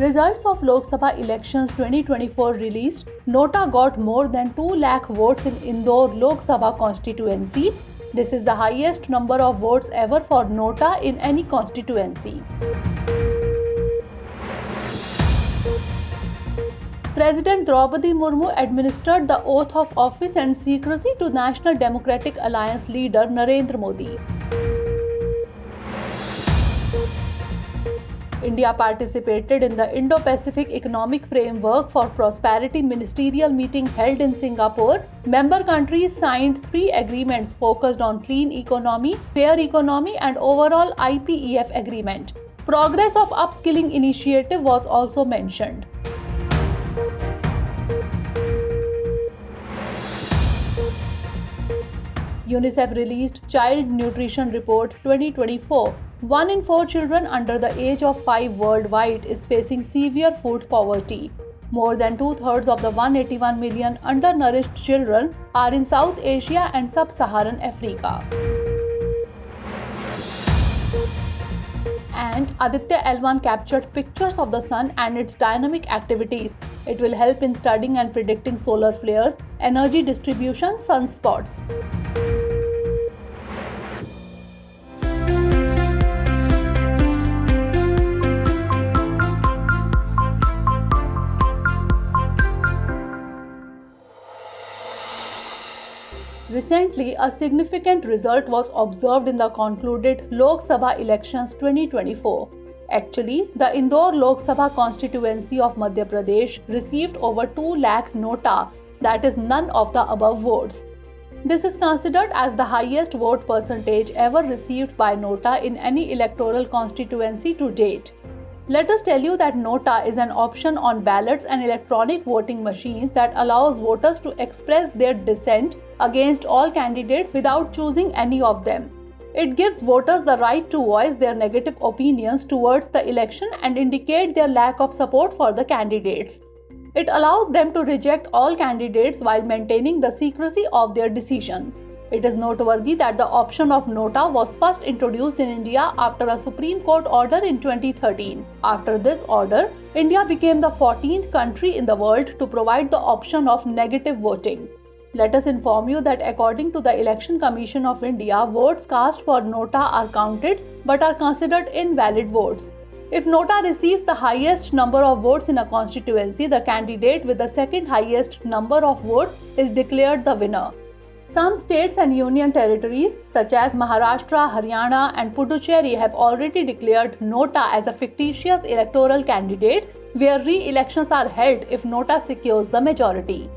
Results of Lok Sabha elections 2024 released. NOTA got more than 2 lakh votes in Indore Lok Sabha constituency. This is the highest number of votes ever for NOTA in any constituency. President Draupadi Murmu administered the oath of office and secrecy to National Democratic Alliance leader Narendra Modi. India participated in the Indo-Pacific Economic Framework for Prosperity Ministerial meeting held in Singapore. Member countries signed 3 agreements focused on clean economy, fair economy and overall IPEF agreement. Progress of upskilling initiative was also mentioned. UNICEF released Child Nutrition Report 2024. 1 in 4 children under the age of 5 worldwide is facing severe food poverty. More than 2/3 of the 181 million undernourished children are in South Asia and Sub-Saharan Africa. And Aditya L1 captured pictures of the sun and its dynamic activities. It will help in studying and predicting solar flares, energy distribution, sunspots. Recently, a significant result was observed in the concluded Lok Sabha elections 2024. Actually, the Indore Lok Sabha constituency of Madhya Pradesh received over 2 lakh NOTA, that is none of the above votes. This is considered as the highest vote percentage ever received by NOTA in any electoral constituency to date. Let us tell you that NOTA is an option on ballots and electronic voting machines that allows voters to express their dissent against all candidates without choosing any of them. It gives voters the right to voice their negative opinions towards the election and indicate their lack of support for the candidates. It allows them to reject all candidates while maintaining the secrecy of their decision. It is noteworthy that the option of NOTA was first introduced in India after a Supreme Court order in 2013. After this order, India became the 14th country in the world to provide the option of negative voting. Let us inform you that according to the Election Commission of India, votes cast for NOTA are counted but are considered invalid votes. If NOTA receives the highest number of votes in a constituency, the candidate with the second highest number of votes is declared the winner. Some states and union territories such as Maharashtra, Haryana and Puducherry have already declared NOTA as a fictitious electoral candidate where re-elections are held if NOTA secures the majority.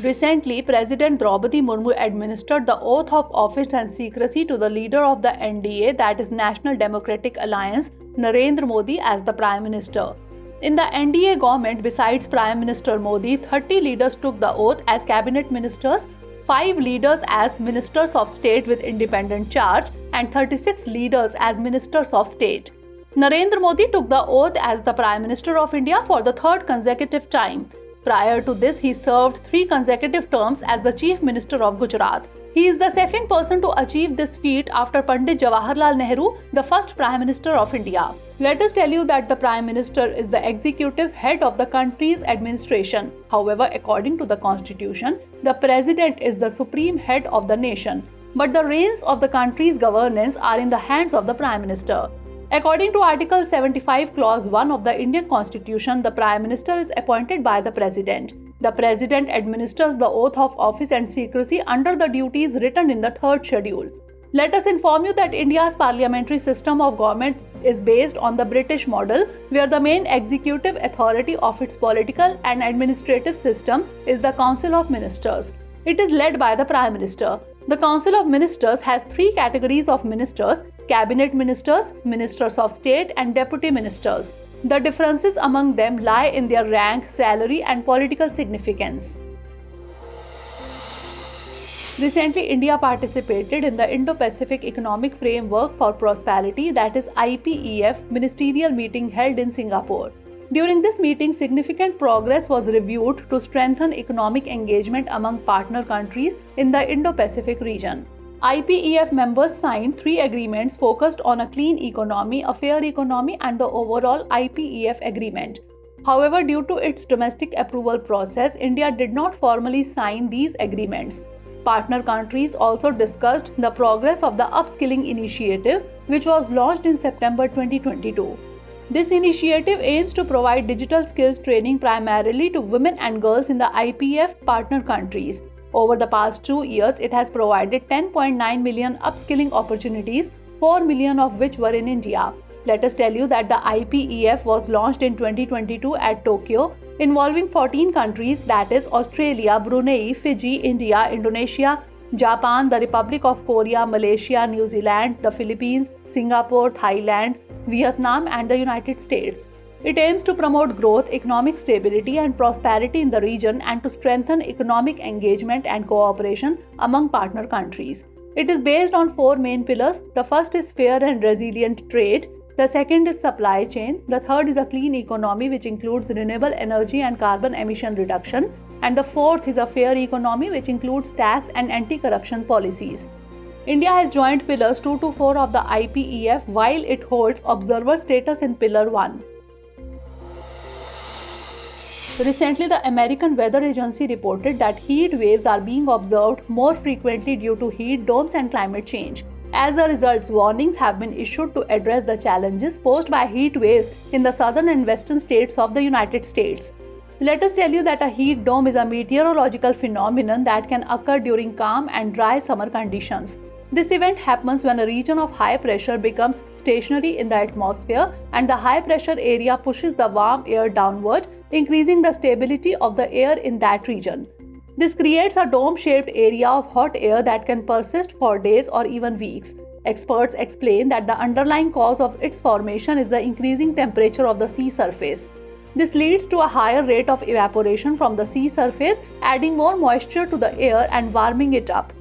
Recently, President Draupadi Murmu administered the oath of office and secrecy to the leader of the NDA, that is National Democratic Alliance, Narendra Modi, as the Prime Minister. In the NDA government, besides Prime Minister Modi, 30 leaders took the oath as cabinet ministers, 5 leaders as ministers of state with independent charge, and 36 leaders as ministers of state. Narendra Modi took the oath as the Prime Minister of India for the 3rd consecutive time. Prior to this, he served 3 consecutive terms as the Chief Minister of Gujarat. He is the second person to achieve this feat after Pandit Jawaharlal Nehru, the first Prime Minister of India. Let us tell you that the Prime Minister is the executive head of the country's administration. However, according to the Constitution, the President is the supreme head of the nation. But the reins of the country's governance are in the hands of the Prime Minister. According to Article 75, Clause 1 of the Indian Constitution, the Prime Minister is appointed by the President. The President administers the oath of office and secrecy under the duties written in the 3rd schedule. Let us inform you that India's parliamentary system of government is based on the British model, where the main executive authority of its political and administrative system is the Council of Ministers. It is led by the Prime Minister. The Council of Ministers has 3 categories of ministers: cabinet ministers, ministers of state, and deputy ministers. The differences among them lie in their rank, salary, and political significance. Recently, India participated in the Indo-Pacific Economic Framework for Prosperity, that is IPEF, Ministerial meeting held in Singapore. During this meeting, significant progress was reviewed to strengthen economic engagement among partner countries in the Indo-Pacific region. IPEF members signed 3 agreements focused on a clean economy, a fair economy, and the overall IPEF agreement. However, due to its domestic approval process, India did not formally sign these agreements. Partner countries also discussed the progress of the upskilling initiative, which was launched in September 2022. This initiative aims to provide digital skills training primarily to women and girls in the IPEF partner countries. Over the past 2 years, it has provided 10.9 million upskilling opportunities, 4 million of which were in India. Let us tell you that the IPEF was launched in 2022 at Tokyo, involving 14 countries, that is Australia, Brunei, Fiji, India, Indonesia, Japan, the Republic of Korea, Malaysia, New Zealand, the Philippines, Singapore, Thailand, Vietnam, and the United States. It aims to promote growth, economic stability, and prosperity in the region and to strengthen economic engagement and cooperation among partner countries. It is based on 4 main pillars. The first is fair and resilient trade. The second is supply chain. The third is a clean economy, which includes renewable energy and carbon emission reduction. And the fourth is a fair economy, which includes tax and anti-corruption policies. India has joined pillars 2 to 4 of the IPEF while it holds observer status in pillar 1. Recently, the American Weather Agency reported that heat waves are being observed more frequently due to heat domes and climate change. As a result, warnings have been issued to address the challenges posed by heat waves in the southern and western states of the United States. Let us tell you that a heat dome is a meteorological phenomenon that can occur during calm and dry summer conditions. This event happens when a region of high pressure becomes stationary in the atmosphere and the high pressure area pushes the warm air downward, increasing the stability of the air in that region. This creates a dome-shaped area of hot air that can persist for days or even weeks. Experts explain that the underlying cause of its formation is the increasing temperature of the sea surface. This leads to a higher rate of evaporation from the sea surface, adding more moisture to the air and warming it up.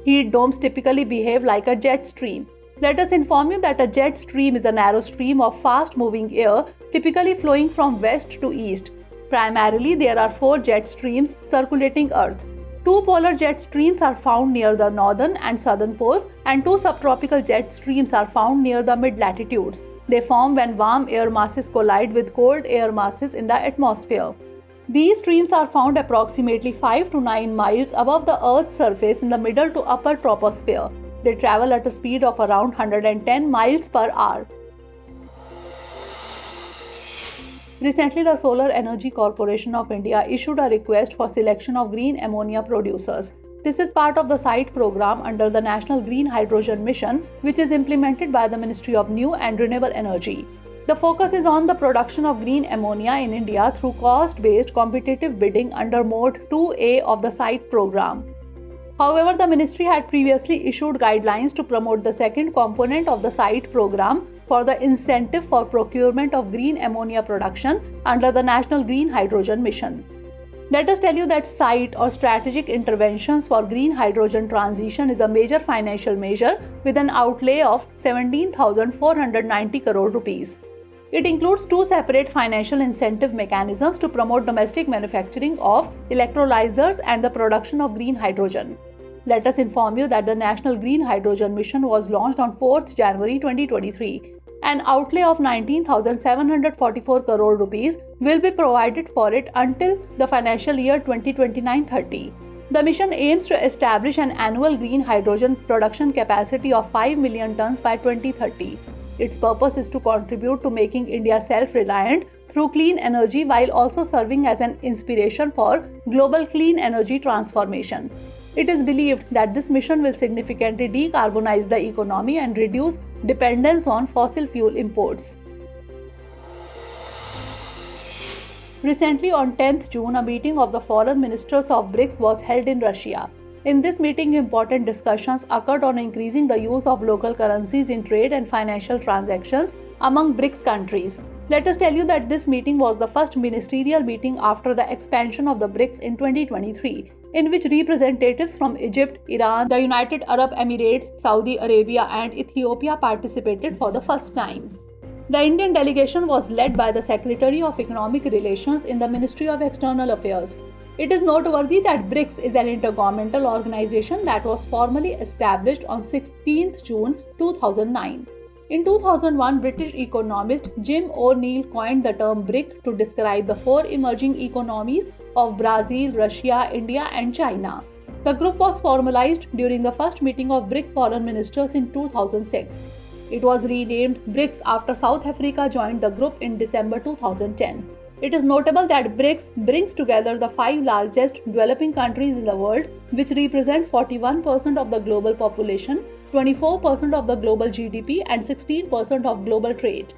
Heat domes typically behave like a jet stream. Let us inform you that a jet stream is a narrow stream of fast-moving air, typically flowing from west to east. Primarily, there are 4 jet streams circulating Earth. 2 polar jet streams are found near the northern and southern poles, and 2 subtropical jet streams are found near the mid-latitudes. They form when warm air masses collide with cold air masses in the atmosphere. These streams are found approximately 5 to 9 miles above the Earth's surface in the middle to upper troposphere. They travel at a speed of around 110 miles per hour. Recently, the Solar Energy Corporation of India issued a request for selection of green ammonia producers. This is part of the SITE program under the National Green Hydrogen Mission, which is implemented by the Ministry of New and Renewable Energy. The focus is on the production of green ammonia in India through cost-based competitive bidding under Mode 2A of the SITE program. However, the ministry had previously issued guidelines to promote the second component of the SITE program for the incentive for procurement of green ammonia production under the National Green Hydrogen Mission. Let us tell you that SITE or Strategic Interventions for Green Hydrogen Transition is a major financial measure with an outlay of 17,490 crore rupees. It includes 2 separate financial incentive mechanisms to promote domestic manufacturing of electrolyzers and the production of green hydrogen. Let us inform you that the National Green Hydrogen Mission was launched on 4th January 2023. An outlay of 19,744 crore rupees will be provided for it until the financial year 2029-30. The mission aims to establish an annual green hydrogen production capacity of 5 million tons by 2030. Its purpose is to contribute to making India self-reliant through clean energy while also serving as an inspiration for global clean energy transformation. It is believed that this mission will significantly decarbonize the economy and reduce dependence on fossil fuel imports. Recently, on 10th June, a meeting of the foreign ministers of BRICS was held in Russia. In this meeting, important discussions occurred on increasing the use of local currencies in trade and financial transactions among BRICS countries. Let us tell you that this meeting was the first ministerial meeting after the expansion of the BRICS in 2023, in which representatives from Egypt, Iran, the United Arab Emirates, Saudi Arabia, and Ethiopia participated for the first time. The Indian delegation was led by the Secretary of Economic Relations in the Ministry of External Affairs. It is noteworthy that BRICS is an intergovernmental organization that was formally established on 16th June 2009. In 2001, British economist Jim O'Neill coined the term BRIC to describe the four emerging economies of Brazil, Russia, India, and China. The group was formalized during the first meeting of BRICS Foreign Ministers in 2006. It was renamed BRICS after South Africa joined the group in December 2010. It is notable that BRICS brings together the five largest developing countries in the world, which represent 41% of the global population, 24% of the global GDP, and 16% of global trade.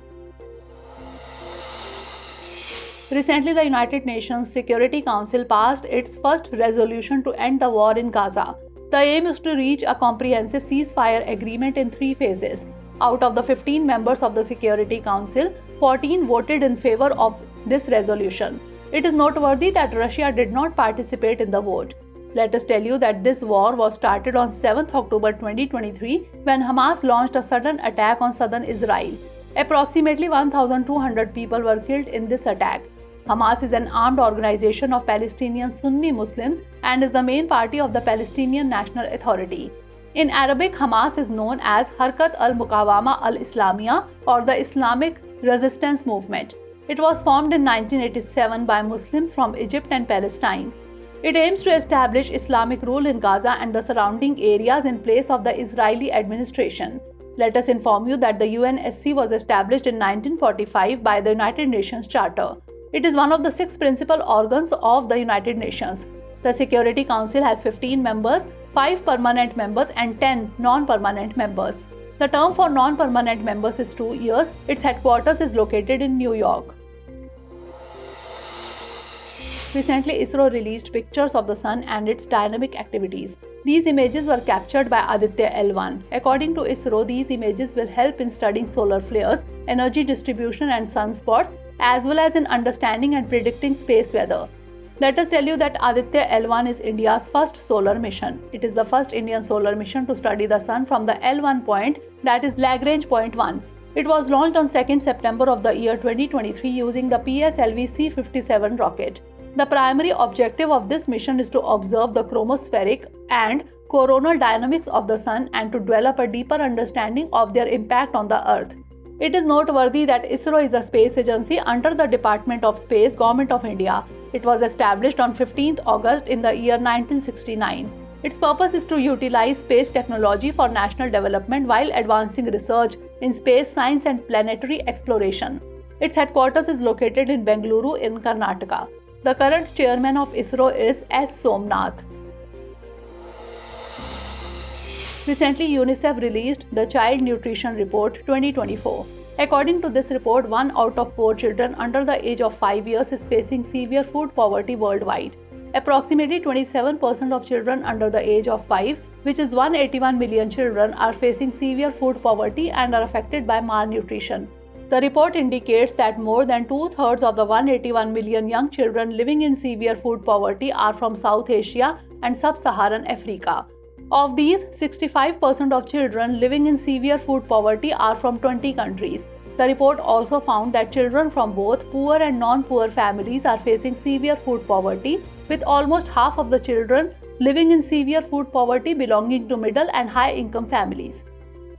Recently, the United Nations Security Council passed its first resolution to end the war in Gaza. The aim is to reach a comprehensive ceasefire agreement in 3 phases. Out of the 15 members of the Security Council, 14 voted in favor of this resolution. It is noteworthy that Russia did not participate in the vote. Let us tell you that this war was started on 7th October 2023 when Hamas launched a sudden attack on southern Israel. Approximately 1,200 people were killed in this attack. Hamas is an armed organization of Palestinian Sunni Muslims and is the main party of the Palestinian National Authority. In Arabic, Hamas is known as Harkat al-Muqawama al-Islamiyya or the Islamic Resistance Movement. It was formed in 1987 by Muslims from Egypt and Palestine. It aims to establish Islamic rule in Gaza and the surrounding areas in place of the Israeli administration. Let us inform you that the UNSC was established in 1945 by the United Nations Charter. It is one of the 6 principal organs of the United Nations. The Security Council has 15 members, 5 permanent members and 10 non-permanent members. The term for non-permanent members is 2 years. Its headquarters is located in New York. Recently, ISRO released pictures of the sun and its dynamic activities. These images were captured by Aditya L1. According to ISRO, these images will help in studying solar flares, energy distribution and sunspots, as well as in understanding and predicting space weather. Let us tell you that Aditya L1 is India's first solar mission. It is the first Indian solar mission to study the sun from the L1 point, that is Lagrange point 1. It was launched on 2nd September of the year 2023 using the PSLV C-57 rocket. The primary objective of this mission is to observe the chromospheric and coronal dynamics of the sun and to develop a deeper understanding of their impact on the Earth. It is noteworthy that ISRO is a space agency under the Department of Space, Government of India. It was established on 15th August in the year 1969. Its purpose is to utilize space technology for national development while advancing research in space science and planetary exploration. Its headquarters is located in Bengaluru in Karnataka. The current chairman of ISRO is S. Somnath. Recently, UNICEF released the Child Nutrition Report 2024. According to this report, 1 out of 4 children under the age of 5 years is facing severe food poverty worldwide. Approximately 27% of children under the age of 5, which is 181 million children, are facing severe food poverty and are affected by malnutrition. The report indicates that more than 2/3 of the 181 million young children living in severe food poverty are from South Asia and Sub-Saharan Africa. Of these, 65% of children living in severe food poverty are from 20 countries. The report also found that children from both poor and non-poor families are facing severe food poverty, with almost half of the children living in severe food poverty belonging to middle and high-income families.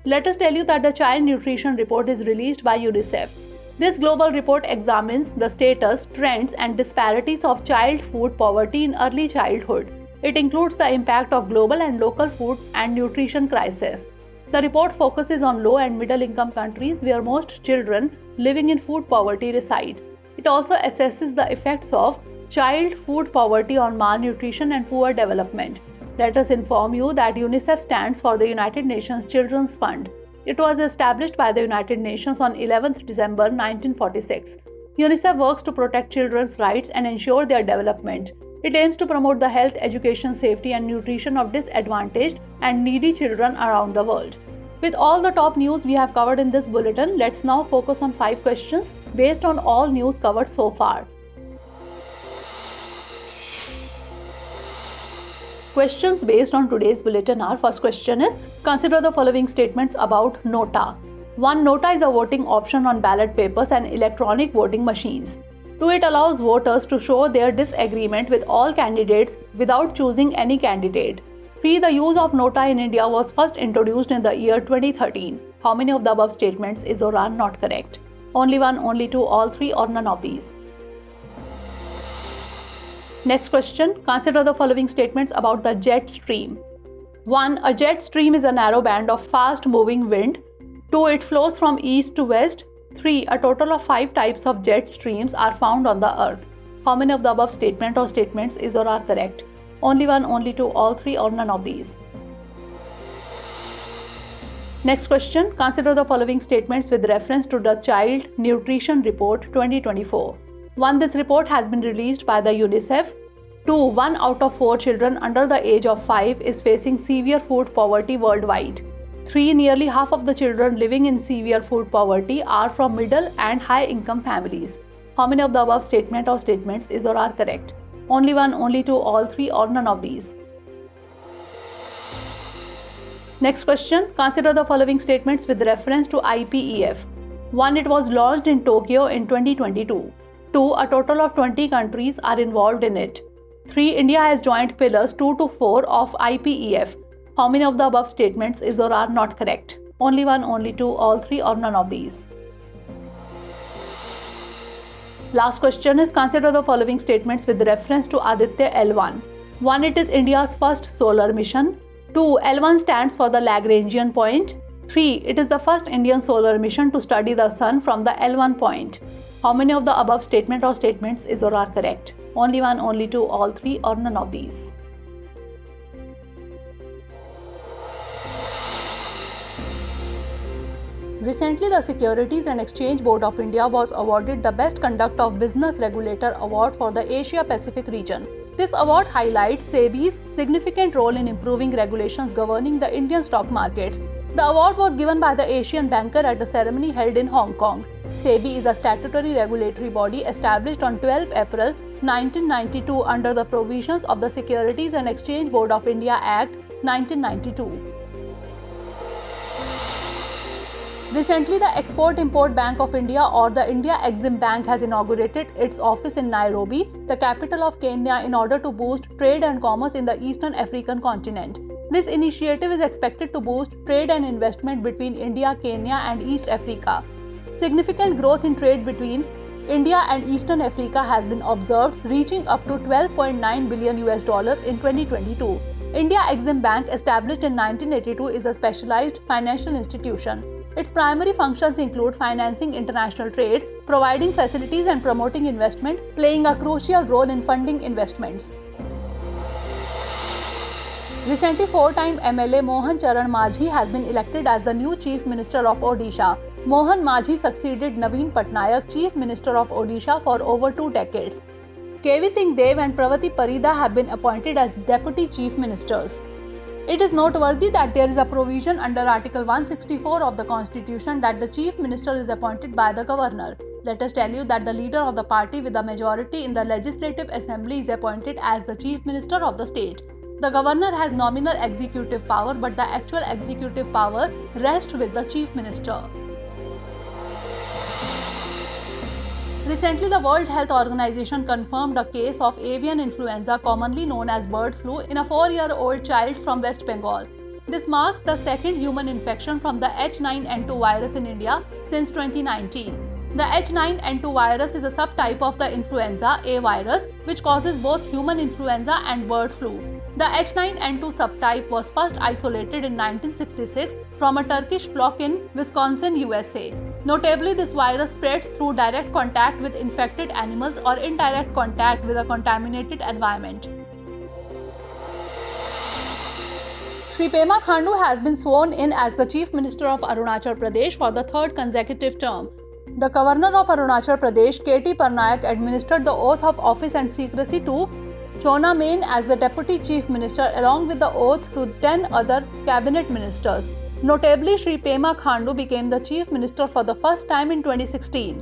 Let us tell you that the Child Nutrition Report is released by UNICEF. This global report examines the status, trends, and disparities of child food poverty in early childhood. It includes the impact of global and local food and nutrition crises. The report focuses on low and middle income countries where most children living in food poverty reside. It also assesses the effects of child food poverty on malnutrition and poor development. Let us inform you that UNICEF stands for the United Nations Children's Fund. It was established by the United Nations on 11th December 1946. UNICEF works to protect children's rights and ensure their development. It aims to promote the health, education, safety, and nutrition of disadvantaged and needy children around the world. With all the top news we have covered in this bulletin, let's now focus on 5 questions based on all news covered so far. Questions based on today's bulletin are: first question is, consider the following statements about NOTA. 1. NOTA is a voting option on ballot papers and electronic voting machines. 2. It allows voters to show their disagreement with all candidates without choosing any candidate. 3. The use of NOTA in India was first introduced in the year 2013. How many of the above statements is or are not correct? Only one, only two, all three, or none of these. Next question. Consider the following statements about the jet stream. 1. A jet stream is a narrow band of fast-moving wind. 2. It flows from east to west. 3. A total of 5 types of jet streams are found on the earth. How many of the above statement or statements is or are correct? Only one, only two, all three, or none of these. Next question. Consider the following statements with reference to the Child Nutrition Report 2024. 1. This report has been released by the UNICEF. 2. 1 out of 4 children under the age of 5 is facing severe food poverty worldwide. 3. Nearly half of the children living in severe food poverty are from middle and high income families. How many of the above statement or statements is or are correct? Only one, only two, all three, or none of these. Next question. Consider the following statements with reference to IPEF. 1. It was launched in Tokyo in 2022. 2. A total of 20 countries are involved in it. 3. India has joined pillars 2 to 4 of IPEF. How many of the above statements is or are not correct? Only one, only two, all three, or none of these. Last question is consider the following statements with reference to Aditya L1. 1. It is India's first solar mission. 2. L1 stands for the Lagrangian point. 3. It is the first Indian solar mission to study the sun from the L1 point. How many of the above statement or statements is or are correct? Only one, only two, all three, or none of these. Recently, the Securities and Exchange Board of India was awarded the Best Conduct of Business Regulator Award for the Asia-Pacific region. This award highlights SEBI's significant role in improving regulations governing the Indian stock markets. The award was given by the Asian banker at a ceremony held in Hong Kong. SEBI is a statutory regulatory body established on 12 April 1992 under the provisions of the Securities and Exchange Board of India Act 1992. Recently, the Export-Import Bank of India or the India Exim Bank has inaugurated its office in Nairobi, the capital of Kenya, in order to boost trade and commerce in the Eastern African continent. This initiative is expected to boost trade and investment between India, Kenya, and East Africa. Significant growth in trade between India and Eastern Africa has been observed, reaching up to $12.9 billion in 2022. India Exim Bank, established in 1982, is a specialized financial institution. Its primary functions include financing international trade, providing facilities and promoting investment, playing a crucial role in funding investments. Recently, 4-time MLA Mohan Charan Majhi has been elected as the new Chief Minister of Odisha. Mohan Majhi succeeded Naveen Patnaik, Chief Minister of Odisha, for over 2 decades. KV Singh Dev and Pravati Parida have been appointed as Deputy Chief Ministers. It is noteworthy that there is a provision under Article 164 of the Constitution that the Chief Minister is appointed by the Governor. Let us tell you that the leader of the party with the majority in the Legislative Assembly is appointed as the Chief Minister of the state. The Governor has nominal executive power, but the actual executive power rests with the Chief Minister. Recently, the World Health Organization confirmed a case of avian influenza, commonly known as bird flu, in a 4-year-old child from West Bengal. This marks the second human infection from the H9N2 virus in India since 2019. The H9N2 virus is a subtype of the influenza A virus, which causes both human influenza and bird flu. The H9N2 subtype was first isolated in 1966 from a Turkish flock in Wisconsin, USA. Notably, this virus spreads through direct contact with infected animals or indirect contact with a contaminated environment. Shri Pema Khandu has been sworn in as the Chief Minister of Arunachal Pradesh for the 3rd consecutive term. The Governor of Arunachal Pradesh, K.T. Parnaik, administered the oath of office and secrecy to Chona Main as the Deputy Chief Minister, along with the oath to 10 other cabinet ministers. Notably, Shri Pema Khandu became the Chief Minister for the first time in 2016.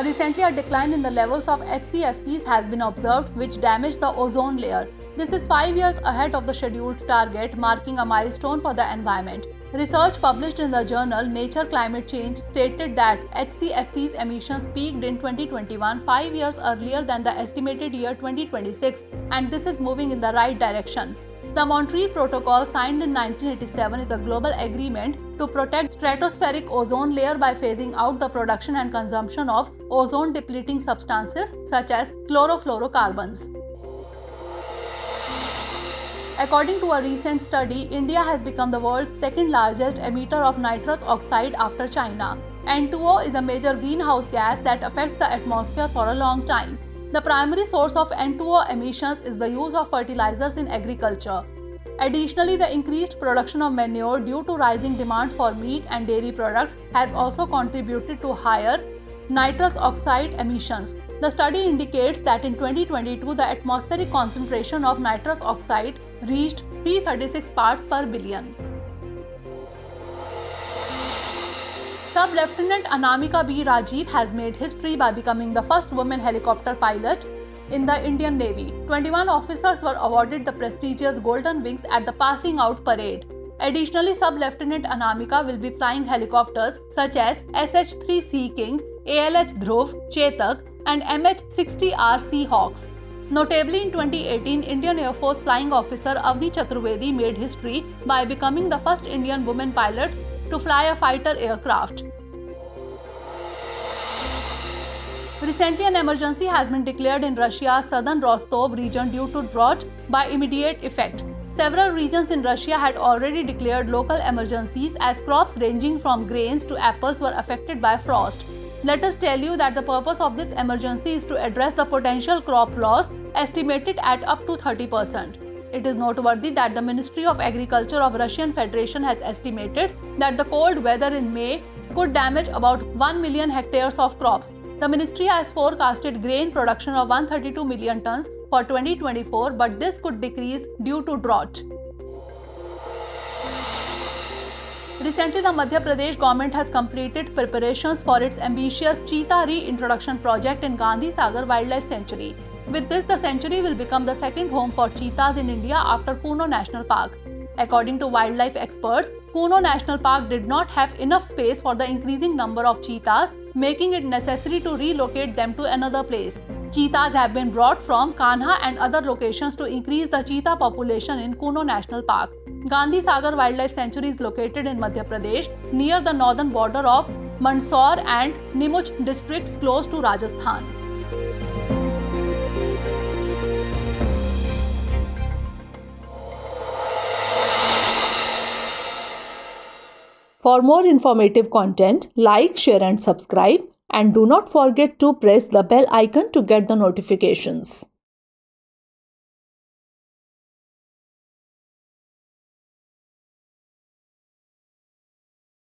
Recently, a decline in the levels of HCFCs has been observed, which damaged the ozone layer. This is 5 years ahead of the scheduled target, marking a milestone for the environment. Research published in the journal Nature Climate Change stated that HCFC's emissions peaked in 2021, 5 years earlier than the estimated year 2026, and this is moving in the right direction. The Montreal Protocol, signed in 1987, is a global agreement to protect stratospheric ozone layer by phasing out the production and consumption of ozone-depleting substances such as chlorofluorocarbons. According to a recent study, India has become the world's second largest emitter of nitrous oxide after China. N2O is a major greenhouse gas that affects the atmosphere for a long time. The primary source of N2O emissions is the use of fertilizers in agriculture. Additionally, the increased production of manure due to rising demand for meat and dairy products has also contributed to higher nitrous oxide emissions. The study indicates that in 2022, the atmospheric concentration of nitrous oxide reached 336 parts per billion. Sub-Lieutenant Anamika B. Rajiv has made history by becoming the first woman helicopter pilot in the Indian Navy. 21 officers were awarded the prestigious Golden Wings at the passing out parade. Additionally, Sub-Lieutenant Anamika will be flying helicopters such as SH-3 Sea King, ALH Dhruv, Chetak, and MH-60R Seahawks. Notably, in 2018, Indian Air Force Flying Officer Avni Chaturvedi made history by becoming the first Indian woman pilot to fly a fighter aircraft. Recently, an emergency has been declared in Russia's southern Rostov region due to drought by immediate effect. Several regions in Russia had already declared local emergencies as crops ranging from grains to apples were affected by frost. Let us tell you that the purpose of this emergency is to address the potential crop loss estimated at up to 30%. It is noteworthy that the Ministry of Agriculture of Russian Federation has estimated that the cold weather in May could damage about 1 million hectares of crops. The ministry has forecasted grain production of 132 million tons for 2024, but this could decrease due to drought. Recently, the Madhya Pradesh government has completed preparations for its ambitious cheetah reintroduction project in Gandhi Sagar Wildlife Sanctuary. With this, the sanctuary will become the second home for cheetahs in India after Kuno National Park. According to wildlife experts, Kuno National Park did not have enough space for the increasing number of cheetahs, making it necessary to relocate them to another place. Cheetahs have been brought from Kanha and other locations to increase the cheetah population in Kuno National Park. Gandhi Sagar Wildlife Sanctuary is located in Madhya Pradesh, near the northern border of Mandsaur and Nimuch districts close to Rajasthan. For more informative content, like, share and subscribe, and do not forget to press the bell icon to get the notifications.